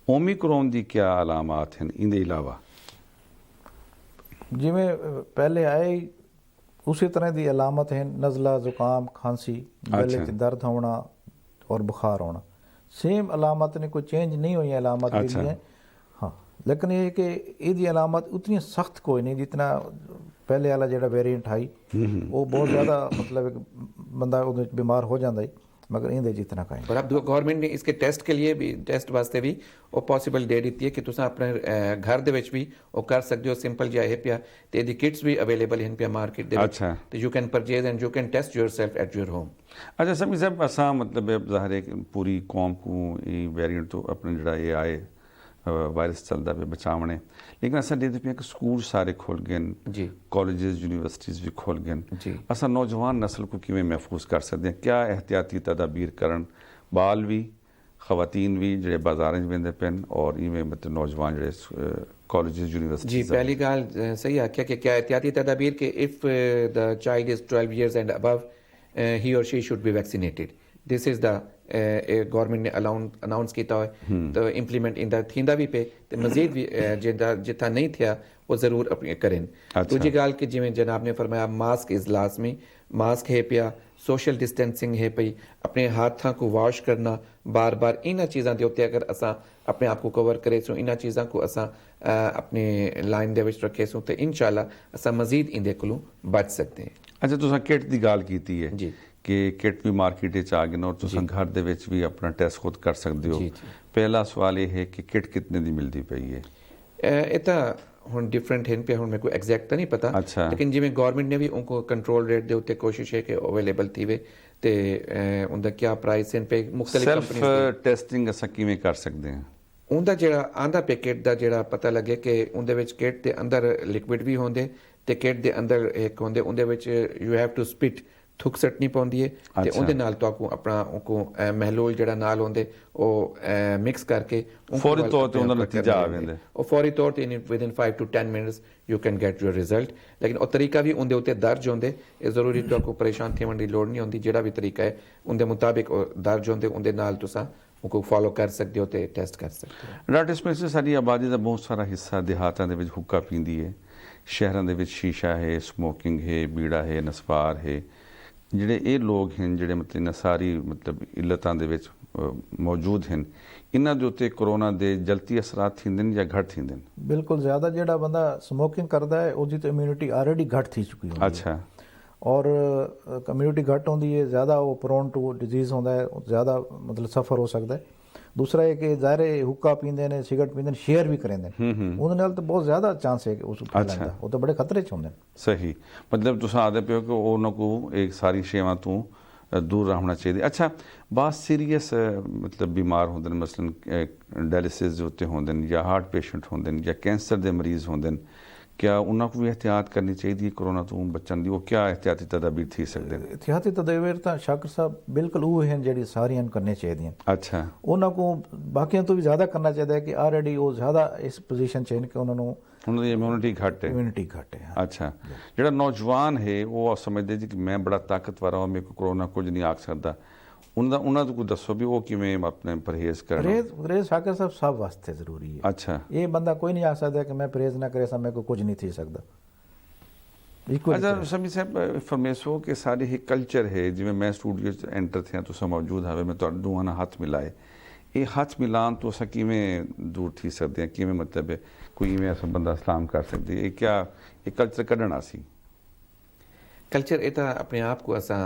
ओमिक्रॉन की क्या अलामात हैं इनके अलावा जिमें पहले आए उसी तरह की अलामत हैं नज़ला ज़ुकाम खांसी गले च दर्द होना और बुखार होना सेम अलामत ने कोई चेंज नहीं हुई अलामत भी है हाँ लेकिन ये कि ये अलामत उतनी सख्त कोई नहीं जितना पहले वाला जो वेरिएंट आई वो बहुत ज़्यादा मतलब बंदा बीमार हो जाता है मगर इहदे जितना का पर अब गवर्नमेंट ने इसके टेस्ट के लिए भी टेस्ट वास्ते भी वो पॉसिबल दे दी है कि तुम अपने घर दे विच भी वो कर सकते हो सिंपल जिहा है पिया ते इहदी किट्स भी अवेलेबल हैं पिया मार्केट दे विच ते you can purchase and you can test yourself at your home अच्छा समी साहब असां मतलब ज़ाहिर है पूरी कौम को ये वेरिएंट तो अपने जिहड़ा ये आए वायरस चलता पे बचावने लेकिन असां देखते पे कि स्कूल सारे खोल गए जी कॉलेजेस यूनिवर्सिटीज़ भी खोल गए जी असां नौजवान नस्ल को किवें महफूज कर सकते हैं क्या एहतियाती तदाबीर करन बाल भी खवातीन भी ਜਿਹੜੇ ਬਾਜ਼ਾਰਾਂ 'ਚ ਵੰਦੇ ਪੈਨ ਔਰ ਇਵੇਂ ਮਤਲਬ ਨੌਜਵਾਨ ਜਿਹੜੇ ਕਾਲਜਸ ਯੂਨੀਵਰਸਿਟੀ ਜੀ ਪਹਿਲੀ ਗੱਲ ਸਹੀ ਆਖਿਆ ਕਿ ਕਿਆ ਇhtiyati ਤਦਾਬੀਰ ਕਿ if the child is 12 years and above he or she should be vaccinated this is the government ने अनाउंस किया है तो इंप्लीमेंट इंदा थींदा भी पे ते मजीद भी जितना नहीं थिया वो ज़रूर अपने करें दूजी गाल कि जिमें जनाब ने फरमाया मास्क इज़ लाजमी मास्क है पिया सोशल डिस्टेंसिंग है पई, अपने हाथां को वॉश करना बार बार, इन्हां चीज़ां दे उत्ते अगर असां अपने आप को कवर करे सो, इन्हां चीज़ां को असां अपने लाइन दे विच रखे सो, ते इंशाल्लाह असां मजीद इंदे कोलों बच सकते हैं। अच्छा, तुसां किट दी गल कीती है जी। कि किट भी मार्केट च आ गए और तुसां घर दे विच भी अपना टेस्ट खुद कर सकते हो। जी, जी। पहला सवाल ये है कि किट कितने दी मिलती पई है? ਇਹ ਤਾਂ ਹੁਣ ਡਿਫਰੈਂਟ ਹਨ ਪਿਆ, ਹੁਣ ਮੇਰੇ ਕੋ ਐਗਜ਼ੈਕਟ ਤਾਂ ਨਹੀਂ ਪਤਾ, ਅੱਛਾ। ਲੇਕਿਨ ਜਿਵੇਂ ਗਵਰਨਮੈਂਟ ਨੇ ਵੀ ਉनको ਕੰਟਰੋਲ ਰੇਟ ਦੇ ਉੱਤੇ ਕੋਸ਼ਿਸ਼ ਹੈ ਕਿ ਅਵੇਲੇਬਲ ਥੀਵੇ, ਤੇ ਉਹਦਾ ਕੀ ਪ੍ਰਾਈਸ ਹਨ ਪੇ ਮੁxtਲਿਫ ਸੈਲਫ ਕੰਪਨੀਆਂ ਟੈਸਟਿੰਗ ਅਸਾਂ ਕਿਵੇਂ ਕਰ ਸਕਦੇ ਹਾਂ? ਉਹਦਾ ਜਿਹੜਾ ਆਂਦਾ ਪੈਕੇਟ ਦਾ ਜਿਹੜਾ ਪਤਾ ਲੱਗੇ ਕਿ ਉਹਦੇ ਵਿੱਚ ਕਿਟ ਦੇ ਅੰਦਰ ਲਿਕਵਿਡ ਵੀ ਹੁੰਦੇ, ਤੇ ਕਿਟ ਦੇ ਅੰਦਰ ਇੱਕ ਹੁੰਦੇ, ਉਹਦੇ ਵਿੱਚ ਯੂ ਹੈਵ ਟੂ ਸਪਿਟ, ਥੁੱਕ ਸੱਟਣੀ ਪਾਉਂਦੀ ਹੈ, ਤੇ ਉਹਦੇ ਨਾਲ ਤੁਹਾਨੂੰ ਆਪਣਾ ਉਹ ਮਹਿਲੂਲ ਜਿਹੜਾ ਨਾਲ ਹੁੰਦੇ ਉਹ ਮਿਕਸ ਕਰਕੇ ਫੌਰੀ ਤੌਰ ਤੇ ਉਹਦਾ ਨਤੀਜਾ ਆ ਜਾਂਦਾ, ਉਹ ਫੌਰੀ ਤੌਰ ਤੇ within 5 to 10 minutes you can get your result. ਲੇਕਿਨ ਉਹ ਤਰੀਕਾ ਵੀ ਉਹਦੇ ਉੱਤੇ ਦਰਜ ਹੁੰਦੇ, ਇਹ ਜ਼ਰੂਰੀ ਤੁਹਾਨੂੰ ਪਰੇਸ਼ਾਨ ਥੀਵਣ ਦੀ ਲੋੜ ਨਹੀਂ ਹੁੰਦੀ, ਜਿਹੜਾ ਵੀ ਤਰੀਕਾ ਹੈ ਉਹਦੇ ਮੁਤਾਬਿਕ ਉਹ ਦਰਜ ਹੁੰਦੇ, ਉਹਦੇ ਨਾਲ ਤੁਸੀਂ ਉਹ ਫੋਲੋ ਕਰ ਸਕਦੇ ਹੋ ਤੇ ਟੈਸਟ ਕਰ ਸਕਦੇ ਹੋ। ਡਾਕਟਰ ਸਪੈਂਸਰ, ਸਾਡੀ ਆਬਾਦੀ ਦਾ ਬਹੁਤ ਸਾਰਾ ਹਿੱਸਾ ਦਿਹਾਤਾਂ ਦੇ ਵਿੱਚ ਹੁੱਕਾ ਪੀਂਦੀ ਹੈ, ਸ਼ਹਿਰਾਂ ਦੇ ਵਿੱਚ ਸ਼ੀਸ਼ਾ ਹੈ, ਸਮੋਕਿੰਗ ਹੈ, ਬੀੜਾ ਹੈ, ਨਸਵਾਰ ਹੈ। ਜਿਹੜੇ ਇਹ ਲੋਕ ਹਨ ਜਿਹੜੇ ਮਤਲਬ ਇਹਨਾਂ ਸਾਰੀ ਮਤਲਬ ਇਲਤਾਂ ਦੇ ਵਿੱਚ ਮੌਜੂਦ ਹਨ, ਇਹਨਾਂ ਦੇ ਉੱਤੇ ਕਰੋਨਾ ਦੇ ਜਲਦੀ ਅਸਰਾਤ ਥੀਂਦੇ ਨੇ ਜਾਂ ਘੱਟ ਥੀਂਦੇ ਨੇ? ਬਿਲਕੁਲ ਜ਼ਿਆਦਾ ਜਿਹੜਾ ਬੰਦਾ ਸਮੋਕਿੰਗ ਕਰਦਾ ਹੈ ਉਹਦੀ ਤਾਂ ਇਮਿਊਨਿਟੀ ਆਲਰੇਡੀ ਘੱਟ ਥੀ ਚੁੱਕੀ ਹੁੰਦੀ ਹੈ। ਅੱਛਾ। ਔਰ ਕਮਿਊਨਿਟੀ ਘੱਟ ਹੁੰਦੀ ਹੈ, ਜ਼ਿਆਦਾ ਉਹ ਪ੍ਰੋਨ ਟੂ ਡਿਜ਼ੀਜ਼ ਹੁੰਦਾ ਹੈ, ਜ਼ਿਆਦਾ ਮਤਲਬ ਸਫਰ ਹੋ ਸਕਦਾ ਹੈ। ਦੂਸਰਾ ਇਹ ਕਿ ਜ਼ਾਹਿਰ ਹੁੱਕਾ ਪੀਂਦੇ ਨੇ, ਸਿਗਰਟ ਪੀਂਦੇ ਨੇ, ਸ਼ੇਅਰ ਵੀ ਕਰਿੰਦੇ ਨੇ, ਉਹਦੇ ਨਾਲ ਤਾਂ ਬਹੁਤ ਜ਼ਿਆਦਾ ਚਾਂਸ ਹੈ ਕਿ ਉਸ ਫੈਲਣ ਦਾ, ਉਹ ਤਾਂ ਬੜੇ ਖਤਰੇ 'ਚ ਹੁੰਦੇ ਨੇ। ਸਹੀ, ਮਤਲਬ ਤੁਸੀਂ ਆਖਦੇ ਪਿਓ ਕਿ ਉਹਨਾਂ ਕੋ ਇੱਕ ਸਾਰੀ ਸ਼ੇਵਾਂ ਤੋਂ ਦੂਰ ਰਹਿਣਾ ਚਾਹੀਦਾ। ਅੱਛਾ, ਬਹੁਤ ਸੀਰੀਅਸ ਮਤਲਬ ਬਿਮਾਰ ਹੁੰਦੇ ਨੇ, ਮਸਲਨ ਡਾਇਲਿਸਿਸ ਦੇ ਉੱਤੇ ਹੁੰਦੇ ਨੇ, ਜਾਂ ਹਾਰਟ ਪੇਸ਼ੈਂਟ ਹੁੰਦੇ ਨੇ, ਜਾਂ ਕੈਂਸਰ ਦੇ ਮਰੀਜ਼ ਹੁੰਦੇ ਨੇ, क्या उन्होंने भी एहतियात करनी चाहिए कोरोना तो बचन की? वो क्या एहतियाती तदाबीर थी सकते हैं? एहतियाती तदाबीर तो शाकिर साहब बिल्कुल वो हैं जी सारियां करनी चाहिए। अच्छा। उन्होंने को बाकियों तो भी ज़्यादा करना चाहिए कि ऑलरेडी वो ज़्यादा इस पोजीशन च कि उन्होंने इम्यूनिटी घट है। इम्यूनिटी घट है। अच्छा, जो नौजवान है वो समझते जी कि मैं बड़ा ताकतवर हूँ, मेरे को कोरोना कुछ नहीं आख सकता, उन्होंने तो कोई दसो भी वो किवें अपने परहेज कर? परहेज शाकिर साहब सब वास्ते जरूरी है। अच्छा। ये बंदा कोई नहीं आ सकता कि मैं परहेज ना करे मेरे को कुछ नहीं थी सकता। अच्छा समी साहब, फरमेसो के सारे ही कल्चर है, जिमें मैं स्टूडियो एंटर थे तो सब मौजूद है, मैं दोवां ना हाथ मिलाए, ये हाथ मिलान तो असा किवें दूर थी सकते हैं? किवें मतलब है कोई इवें ऐसा बंदा सलाम कर सकते है? क्या ये कल्चर कढ़ना सी? कल्चर ये तो अपने आप को असा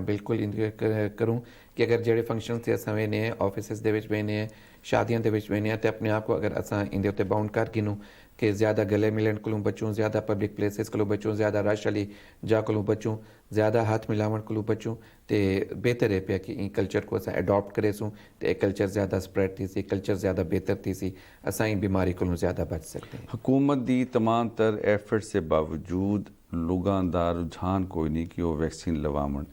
बिल्कुल करूँ कि अगर जेड़े फंक्शन से असा वेने हैं, ऑफिस दे विच वेने हैं, शादियां दे विच वेने हैं, तो अपने आप को अगर असा इंदे उत्ते बाउंड कर गिनूं कि ज़्यादा गले मिलन कोलों बचूं, ज़्यादा पब्लिक प्लेसिस कोलों बचूं, ज़्यादा रश वाली जगह कोलों बचूं, ज़्यादा हाथ मिलावण कोलों बचूं, तो बेहतर है पिया कि इन कल्चर को असा अडॉप्ट करे सूं, तो एक कल्चर ज़्यादा स्प्रेड थी सी, कल्चर ज़्यादा बेहतर थी सी, असा इन बीमारी कोलों ज़्यादा बच सकते हैं। हुकूमत दी तमाम तर एफर्ट से बावजूद लोगों का रुझान कोई नहीं कि वो वैक्सीन लवावन,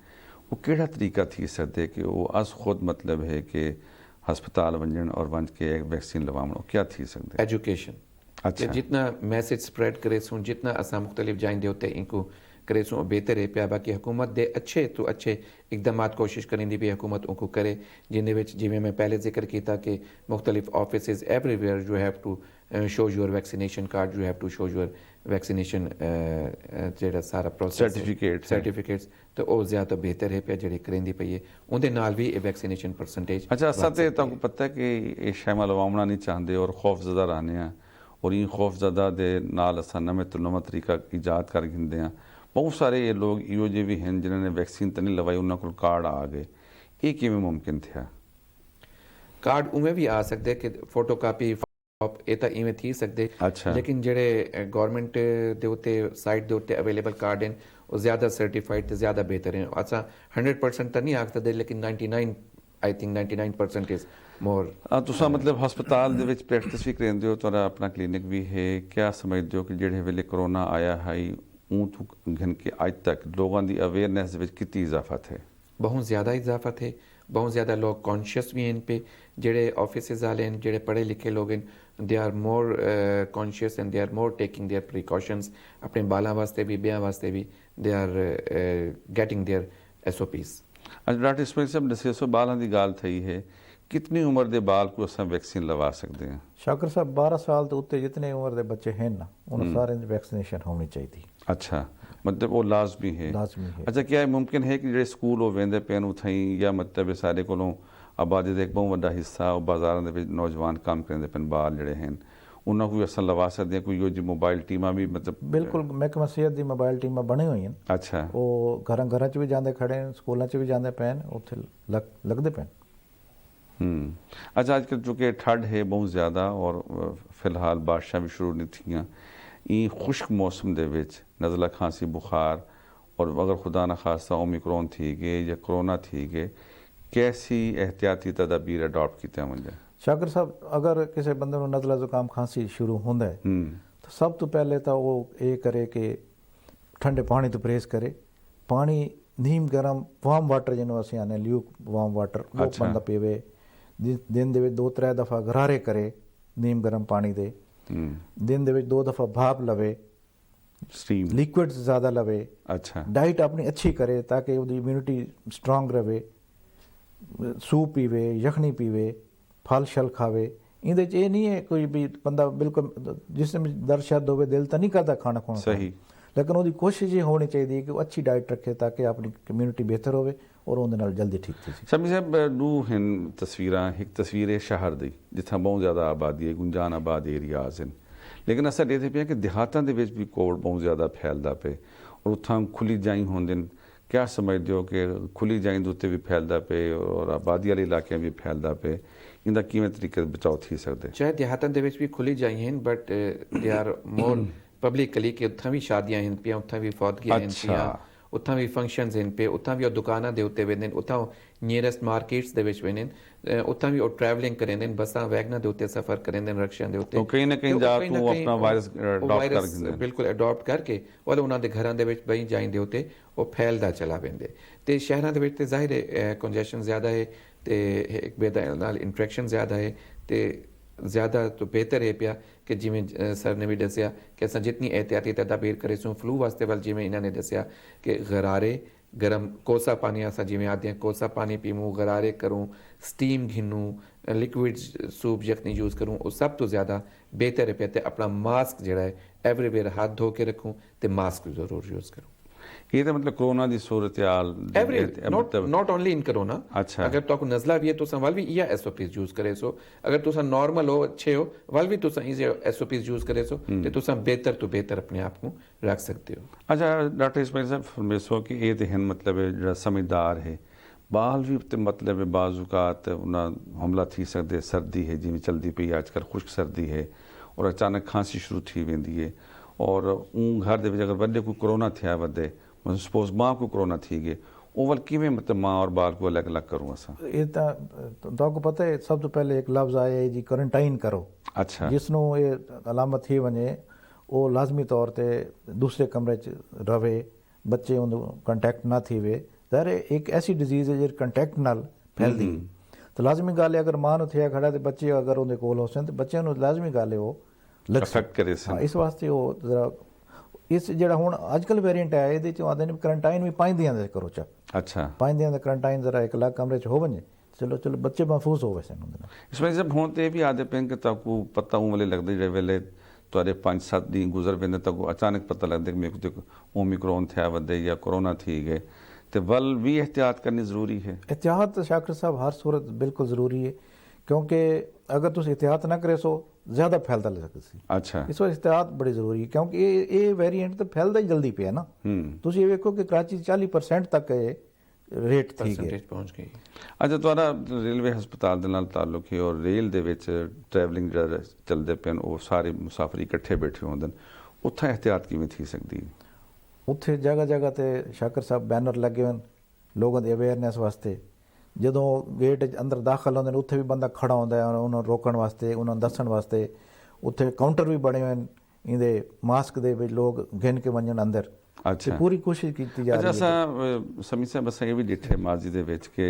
वो केड़ा तरीका थी सकते कि वो अस खुद मतलब है कि हस्पताल वंजन और वंज के वैक्सीन लवावन, क्या थी सकते? एजुकेशन। अच्छा। जितना मैसेज स्प्रेड करे सूं, जितना असा मुख्तलिफ जाइंदे होते इनको करे सूं बेहतर है पिया। बाकी हुकूमत दे अच्छे तो अच्छे इकदाम कोशिश करेंदी भी हुकूमत उनको करे, जिन्हें विच जिमें मैं पहले जिक्र किया कि मुख्तलिफ office everywhere you have to show your vaccination card, you have to show your vaccination जेड़ा सारा प्रोसेस सर्टिफिकेट्स, तो वो ज़्यादा बेहतर है पिया जेड़ी करेंदी पई है, उनदे नाल भी वैक्सीनेशन परसेंटेज। अच्छा, असा तो तुमको पता है कि ये शैमा लवावना नहीं चाहते और खौफजदा रहने हैं, और इन खौफजदा दे नाल असा नवे तो नवा तरीका ईजाद कर गिनते हैं। बहुत सारे ये लोग इो जे भी हैं जिन्होंने वैक्सीन तो नहीं लवाई, उन्होंने को कार्ड आ गए, ये किवें मुमकिन था? कार्ड उमें भी आ सकते कि फोटो कापी ये तो इवें थी सकते। अच्छा। लेकिन जेड़े गवर्नमेंट दे उत्ते साइट दे उत्ते अवेलेबल कार्ड हैं वो ज़्यादा सर्टिफाइड तो ज़्यादा बेहतर हैं। अच्छा 100% तो नहीं आख सकते, लेकिन 99 आई थिंक 99% इज मोर। तुसा मतलब हस्पताल दे विच प्रैक्टिस भी करेंदे हो, तुहाडा अपना क्लिनिक भी है, क्या समझते हो कि जेड़े वेले कोरोना आया है ऊँ तो घन के आज तक लोगों की अवेयरनेस विच कितनी इजाफा थे? बहुत ज़्यादा इजाफा थे, बहुत ज़्यादा लोग कॉन्शियस भी हैं इन पे, जेड़े ऑफिस वाले हैं, जेड़े पढ़े लिखे लोग हैं, they are more conscious and they are more taking their precautions, अपने बालों वास्ते भी ब्याह वास्ते भी they are getting their SOPs। अच्छा डॉक्टर इस्माइल साहब दसे सो बालों की गाल थी है, कितनी उम्र के बाल को अस वैक्सीन लवा सकते हैं? शाकिर साहब 12 साल तो उत्ते जितने उम्र के बच्चे हैं ना उन्हें सारे वैक्सीनेशन होनी चाहिए। अच्छा, मतलब वो लाजमी है। लाजमी है। अच्छा, क्या मुमकिन है कि जो स्कूल वो वेंदे पैन उथई या मतलब सारे को आबादी का एक बहुत बड़ा हिस्सा बाजारों के नौजवान काम करेंगे पैन बाल जड़े हैं उन्होंने कोई असल लवा सकते हैं, कोई यो जी मोबाइल टीमां भी मतलब बिल्कुल महकमा सेहत की मोबाइल टीमां बनी हुई हैं। अच्छा, वो घर च भी जाते खड़े हैं, स्कूलों च भी जाते पैन, उत्थे लगते पैन। अच्छा, आजकल चूँकि ठंड है बहुत ज़्यादा और फिलहाल बारिशां भी शुरू नहीं थियां, ई खुश्क मौसम दे विच नज़ला खांसी बुखार और अगर खुदा न खास्ता ओमिक्रॉन थी गए या कोरोना थी गए, कैसी एहतियाती तदाबीर अडॉप्ट कीते वंजे? शाकिर साहब, अगर किसी बंदे को नज़ला जुकाम खांसी शुरू होंदा है तो सब तो पहले तो वो ये करे कि ठंडे पानी तो परहेज करे। पानी नीम गर्म वार्म वाटर जिन्हों असीं आने ल्यूक वार्म वाटर वो अच्छा। बंदा पीवे। दिन दे विच 2-3 दफ़ा गरारे करे नीम गर्म पानी दे। दिन दे विच 2 दफ़ा भाप लवे, स्टीम। लिक्विड्स ज़्यादा लवे। अच्छा, डाइट अपनी अच्छी करे ताकि उसकी इम्यूनिटी स्ट्रांग रहे। सूप पीवे, यखनी पीवे, फल शल खावे। इंदे च ये नहीं है कोई भी बंदा बिल्कुल जिसमें दर्द शर्द होवे दिल तो नहीं करता खाना खाना सही। लेकिन उसकी कोशिश ये होनी चाहिए कि वो अच्छी डाइट रखे ताकि अपनी कम्यूनिटी बेहतर होवे और उनके नाल जल्दी ठीक थी। शमी साहब दू हैं तस्वीरां, एक तस्वीर है शहर दी जिथा बहुत ज़्यादा आबादी है, गुंजान आबाद एरियाज हैं, लेकिन असर ये पे कि देहातां दे विच भी कोविड बहुत ज़्यादा फैलदा पे और उत्थां खुली जाई होंदे न। क्या समझते हो कि खुली जाई दे उत्ते भी फैलदा पे और आबादी वाले इलाके भी फैलदा पे, इंदा किवें तरीके बचाव थी सकदे? चाहे देहातां दे विच भी खुली जाई हैं but they are more publicly कि उत्थां भी शादियां हैं पियां, उत्थां भी फौतगियां हैं पियां, उत्थां भी फंक्शनस हैं पे, उत्थां भी दुकानां दे उत्ते वेंदे, उत्थां नियरेस्ट मार्केट्स दे विच वेंदे, उत्थां भी ट्रैवलिंग करेंदे, बसां वैगनां दे उत्ते सफ़र करेंदे, रक्शियां दे उत्ते। तो कहीं ना कहीं जा तू अपना वायरस अडॉप्ट कर दिंदे, बिल्कुल अडॉप्ट करके और उन्हां दे घरां दे विच बई जाइंदे उत्ते ਉਹ ਫੈਲਦਾ ਚਲਾ ਪੈਂਦੇ। ਤੇ ਸ਼ਹਿਰਾਂ ਦੇ ਵਿੱਚ ਤੇ ਜ਼ਾਹਿਰ ਹੈ ਕੰਜੈਸ਼ਨ ਜ਼ਿਆਦਾ ਹੈ ਤੇ ਇੱਕ ਬੇਦਾ ਨਾਲ ਇੰਟਰੈਕਸ਼ਨ ਜ਼ਿਆਦਾ ਹੈ ਤੇ ਜ਼ਿਆਦਾ ਤੋਂ ਬਿਹਤਰ ਹੈ ਪਿਆ ਕਿ ਜਿਵੇਂ ਸਰ ਨੇ ਵੀ ਦੱਸਿਆ ਕਿ ਅਸਾਂ ਜਿੰਨੀ ਇਹਤਿਆਤੀ ਤਦਾਬੀਰ ਕਰੇ ਸੋ ਫਲੂ ਵਾਸਤੇ ਵੱਲ ਜਿਵੇਂ ਇਹਨਾਂ ਨੇ ਦੱਸਿਆ ਕਿ ਗਰਾਰੇ ਗਰਮ ਕੋਸਾ ਪਾਣੀ ਅਸਾਂ ਜਿਵੇਂ ਆਦੇ ਹਾਂ ਕੋਸਾ ਪਾਣੀ ਪੀਵੂੰ, ਗਰਾਰੇ ਕਰੂੰ, ਸਟੀਮ ਘਿਨूं, ਲਿਕਵਿਡ सूप यखनी यूज़ करूँ, वो सब तो ज़्यादा बेहतर है पिया। ते अपना मास्क जड़ा है एवरीवेयर हाथ धो के रखूँ ते मास्क ज़रूर यूज़ करूँ। ये तो मतलब कोरोना की सूरत हाल नॉट ओनली इन कोरोना। अच्छा, अगर तो नज़ला भी है तो वाल भी इया SOPs यूज़ करे सो, अगर तुसा नॉर्मल हो अच्छे हो वाल भी तुसा इसे SOPs यूज़ करे सो ते तुसा बेहतर तो बेहतर अपने आप को रख सकते हो। अच्छा डॉक्टर इस्माइल साहब फरमेसो कि ये तो हैं मतलब जो समझदार है बाल भी तो मतलब बाजुकात उन्हें हमला थी सकते, सर्दी है जिमें चलती पई आजकल खुश्क सर्दी है और अचानक खांसी शुरू थी वेंदी है और घर दे अगर वड्डे कोई कोरोना थिया वड्डे सपोज माँ को कोरोना थी गए ओवल किवें मतलब माँ और बाल को अलग अलग करूँ असा? ये तो पता है सब तो पहले एक लफ्ज़ आया है जी क्वारंटाइन करो। अच्छा, जिसनों ये अलामत थी वने वो लाजमी तौर पर दूसरे कमरे च रवे, बच्चे उन कंटैक्ट ना थी वे। ज़ाहिर एक ऐसी डिजीज़ है जो कंटैक्ट नाल फैलदी तो लाजमी गल है अगर माँ नु थिया खड़ा तो बच्चे अगर उनके कोल हो सन तो बच्चे नु लाजमी गल है वो अफेक्ट करे सन। इस वास्ते वो जरा इस ਜਿਹੜਾ ਹੁਣ ਅੱਜਕੱਲ ਵੇਰੀਐਂਟ ਹੈ ਇਹਦੇ ਚ ਆਦੇ ਨੇ ਕੁਆਰੰਟਾਈਨ ਵੀ 5 ਦਿਨਾਂ ਦੇ ਕਰੋ ਚਾ। अच्छा, 5 ਦਿਨਾਂ ਦਾ ਕੁਆਰੰਟਾਈਨ ਜ਼ਰਾ ਇੱਕ ਅਲੱਗ ਕਮਰੇ ਚ ਹੋ ਵੰਜੇ ਚਲੋ ਬੱਚੇ ਮਹਿਫੂਜ਼ ਹੋਵੇ ਸਨ ਉਹਦੇ ਨਾਲ। इसमें जब होते भी आदे पेन कि ताकू पता हूँ वाले लगते जे वेले तुआरे 5-7 दिन गुजर वेंदे ताकू अचानक पता लगता कि मेरे को ओमिक्रॉन थिया वधे या कोरोना थी गए तो वल भी एहतियात करनी ज़रूरी है। एहतियात शाकिर साहब हर सूरत बिल्कुल ज़रूरी है क्योंकि अगर तुम एहतियात ना करे सो ज़्यादा फैलता लग सकती। अच्छा, इस वास्ते एहतियात बड़ी ज़रूरी है क्योंकि ये वेरिएंट तो फैलता ही जल्दी पे है ना। तुम ये देखो कि कराची 40% तक रेट थी पहुँच गई। अच्छा, तुहारा रेलवे हस्पताल दे नाल ताल्लुक है और रेल दे विच ट्रैवलिंग जिहड़ा चलदे पे वो सारे मुसाफिर इकट्ठे बैठे होंदे उत्थे एहतियात किवें थी सकदी? उत्थे जगह जगह ते शाकिर साहब बैनर लगे हुए लोगों की अवेयरनेस वास्ते। ਜਦੋਂ ਗੇਟ ਅੰਦਰ ਦਾਖਲ ਹੁੰਦੇ ਨੇ ਉੱਥੇ ਵੀ ਬੰਦਾ ਖੜਾ ਹੁੰਦਾ ਹੈ ਉਹਨਾਂ ਨੂੰ ਰੋਕਣ ਵਾਸਤੇ, ਉਹਨਾਂ ਨੂੰ ਦੱਸਣ ਵਾਸਤੇ। ਉੱਥੇ ਕਾਊਂਟਰ ਵੀ ਬਣੇ ਹੋਏ ਨੇ ਇਹਦੇ ਮਾਸਕ ਦੇ ਵਿੱਚ ਲੋਕ ਗਿਣ ਕੇ ਵੰਜਣ ਅੰਦਰ। अच्छा, पूरी कोशिश की जा रही है। अच्छा समी साहब असां ये भी डिठे माजी दे विच कि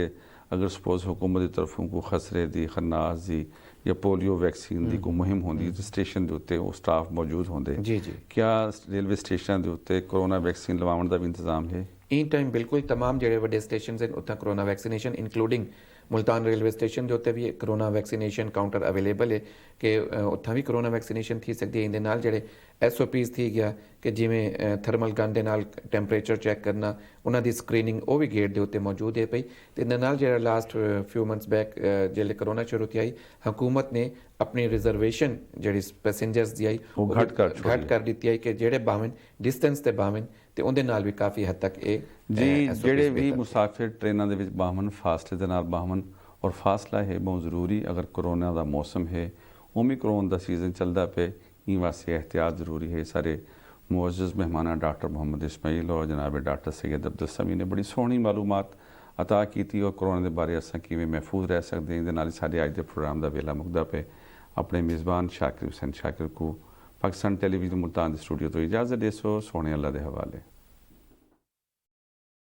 अगर सपोज हुकूमत की तरफों को खसरे दी, खन्नास दी या पोलियो वैक्सीन दी कोई मुहिम होंदी तो स्टेशन के उत्ते वो स्टाफ मौजूद होंदे। जी जी, क्या रेलवे स्टेशन के उत्ते कोरोना वैक्सीन लवाउण दा भी इंतजाम है? इन टाइम बिल्कुल तमाम जेडे वड्डे स्टेशन हैं उत्थे corona vaccination including Multan railway station के उत्ते भी कोरोना वैक्सीनेशन काउंटर अवेलेबल है कि उत्थे भी कोरोना वैक्सीनेशन थी सकती है। इहदे नाल जेडे SOPs ਥੀ ਗਿਆ ਕਿ ਜਿਵੇਂ ਥਰਮਲ ਗਨ ਦੇ ਨਾਲ ਟੈਂਪਰੇਚਰ ਚੈੱਕ ਕਰਨਾ, ਉਹਨਾਂ ਦੀ ਸਕਰੀਨਿੰਗ ਉਹ ਵੀ ਗੇਟ ਦੇ ਉੱਤੇ ਮੌਜੂਦ ਹੈ ਪਈ। ਤੇ ਇਹਦੇ ਨਾਲ ਜਿਹੜਾ ਲਾਸਟ ਫਿਊ ਮੰਥਸ ਬੈਕ ਜਿਹੜੇ ਕਰੋਨਾ ਸ਼ੁਰੂ ਥੀ ਆਈ, ਹਕੂਮਤ ਨੇ ਆਪਣੀ ਰਿਜ਼ਰਵੇਸ਼ਨ ਜਿਹੜੀ ਪੈਸੇਂਜਰਸ ਦੀ ਆਈ ਉਹ ਘੱਟ ਕਰ ਦਿੱਤੀ ਆਈ ਕਿ ਜਿਹੜੇ ਬਾਵਨ ਡਿਸਟੈਂਸ ਤੇ ਬਾਵਨ, ਤੇ ਉਹਦੇ ਨਾਲ ਵੀ ਕਾਫੀ ਹੱਦ ਤੱਕ ਇਹ ਜੀ ਜਿਹੜੇ ਵੀ ਮੁਸਾਫਿਰ ਟ੍ਰੇਨਾਂ ਦੇ ਵਿੱਚ ਬਾਹਮਣ ਫਾਸਲੇ ਦੇ ਨਾਲ ਬਾਹਮਣ, ਔਰ ਫਾਸਲਾ ਹੈ ਬਹੁਤ ਜ਼ਰੂਰੀ। ਅਗਰ ਕਰੋਨਾ ਦਾ ਮੌਸਮ ਹੈ, ओमिक्रॉन ਦਾ ਸੀਜ਼ਨ ਚੱਲਦਾ ਪਏ, ਇਹ ਵਾਸਤੇ एहतियात ज़रूरी है। सारे मुअज़्ज़ज़ मेहमान डॉक्टर मोहम्मद इस्माइल और जनाब डॉक्टर सैयद अब्दुल समी ने बड़ी सोहनी मालूमात अता की थी, और कोरोना के बारे असां किवें महफूज रह सकते हैं। ये साढ़े अज के प्रोग्राम का वेला मुकदा पे। अपने मेज़बान शाकिर हुसैन शाकिर को पाकिस्तान टेलीविजन मुल्तान स्टूडियो तो इजाज़त देसो। सोने अल्लाह के हवाले।